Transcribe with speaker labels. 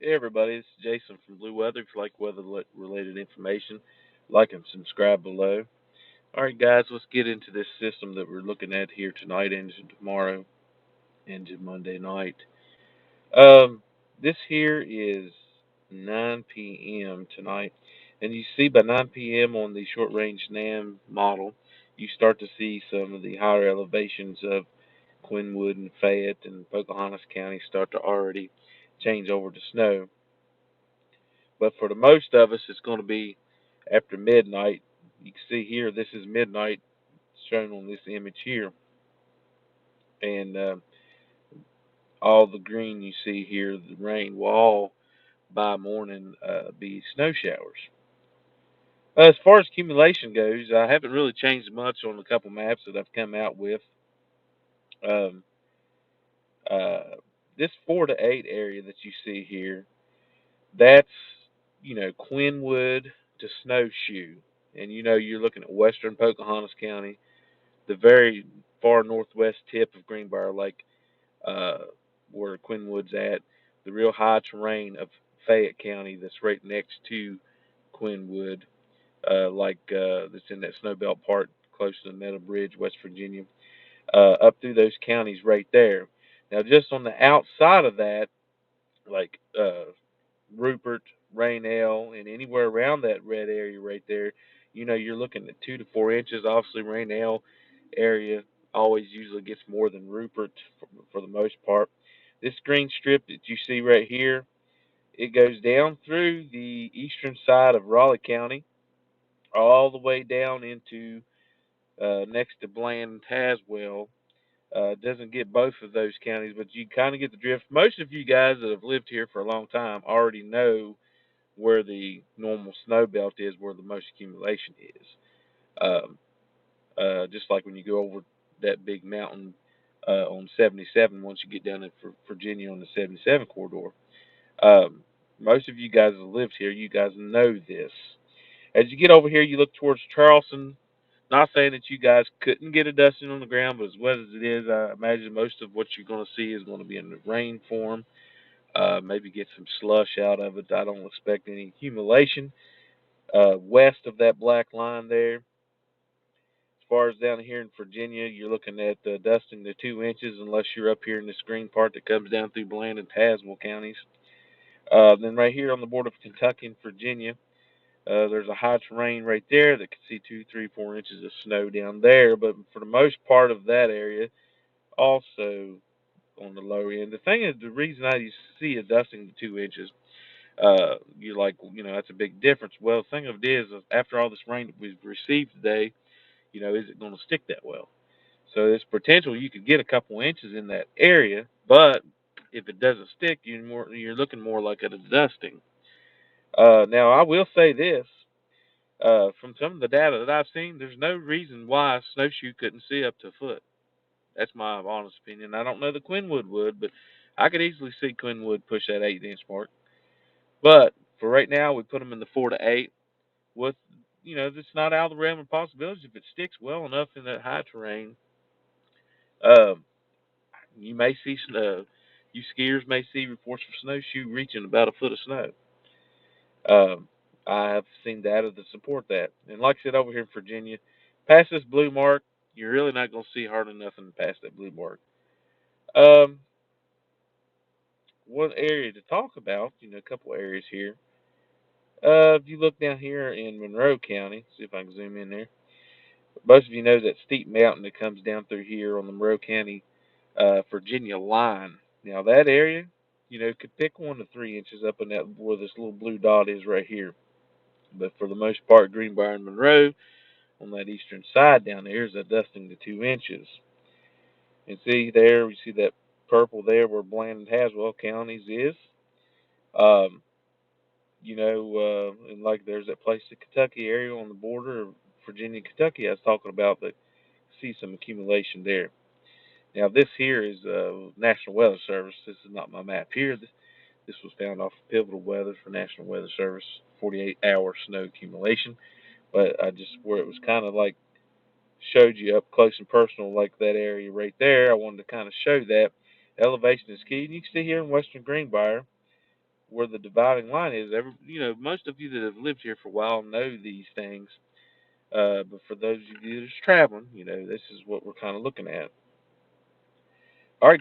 Speaker 1: Hey everybody, it's Jason from Blue Weather. If you like weather-related information, like and subscribe below. All right, guys, let's get into this system that we're looking at here tonight, into tomorrow, into Monday night. Um, this here is 9 p.m. tonight, and you see by 9 p.m. on the short-range NAM model, you start to see some of the higher elevations of Quinwood and Fayette and Pocahontas County start to already change over to snow. But for the most of us, it's going to be after midnight. You can see here, this is midnight shown on this image here. And all the green you see here, the rain, will all by morning be snow showers. As far as accumulation goes, I haven't really changed much on a couple maps that I've come out with. Um, uh, this 4 to 8 area that you see here, that's, Quinwood to Snowshoe. And you're looking at western Pocahontas County, the very far northwest tip of Greenbrier Lake, uh, where Quinwood's at, the real high terrain of Fayette County that's right next to Quinwood, that's in that snowbelt part close to the Meadow Bridge, West Virginia, up through those counties right there. Now, just on the outside of that, like Rupert, Rainelle, and anywhere around that red area right there, you're looking at 2 to 4 inches. Obviously, Rainelle area always usually gets more than Rupert for the most part. This green strip that you see right here, it goes down through the eastern side of Raleigh County, all the way down into next to Bland and Tazewell. Doesn't get both of those counties, but you kind of get the drift. Most of you guys that have lived here for a long time already know where the normal snow belt is, where the most accumulation is. Um, just like when you go over that big mountain on 77, once you get down to Virginia on the 77 corridor. Um, Most of you guys that lived here, you guys know this. As you get over here, you look towards Charleston. Not saying that you guys couldn't get a dusting on the ground, but as wet as it is, I imagine most of what you're going to see is going to be in the rain form. Maybe get some slush out of it. I don't expect any accumulation. West of that black line there, as far as down here in Virginia, you're looking at dusting to 2 inches, unless you're up here in this green part that comes down through Bland and Tazewell counties. Then right here on the border of Kentucky and Virginia, there's a high terrain right there that can see 2, 3, 4 inches of snow down there. But for the most part of that area, also on the low end. The thing is, the reason I see a dusting to 2 inches, you're like, that's a big difference. Well, the thing of it is, after all this rain that we've received today, is it going to stick that well? So there's potential you could get a couple inches in that area, but if it doesn't stick, you're looking more like at a dusting. Now I will say this: from some of the data that I've seen, there's no reason why Snowshoe couldn't see up to a foot. That's my honest opinion. I don't know that Quinwood would, but I could easily see Quinwood push that 8 inch mark. But for right now, we put them in the 4 to 8. With it's not out of the realm of possibilities. If it sticks well enough in that high terrain, um, you may see you skiers may see reports for Snowshoe reaching about a foot of snow. Um, I have seen data to support that. And like I said, over here in Virginia, past this blue mark, you're really not going to see hardly nothing past that blue mark. Um, One area to talk about, a couple areas here. If you look down here in Monroe County, see if I can zoom in there. Most of you know that steep mountain that comes down through here on the Monroe County, Virginia line. Now that area, could pick 1 to 3 inches up in that where this little blue dot is right here. But for the most part, Greenbrier and Monroe on that eastern side down there is a dusting to 2 inches. And see there, we see that purple there where Bland and Haswell counties is. Um, and like there's that place, the Kentucky area on the border of Virginia and Kentucky I was talking about, that see some accumulation there. Now this here is National Weather Service. This is not my map here. This was found off of Pivotal Weather for National Weather Service, 48-hour snow accumulation. But I just, where it was kind of like showed you up close and personal, like that area right there, I wanted to kind of show that elevation is key. And you can see here in Western Greenbrier, where the dividing line is. Most of you that have lived here for a while know these things. But for those of you that's traveling, this is what we're kind of looking at. All right, guys.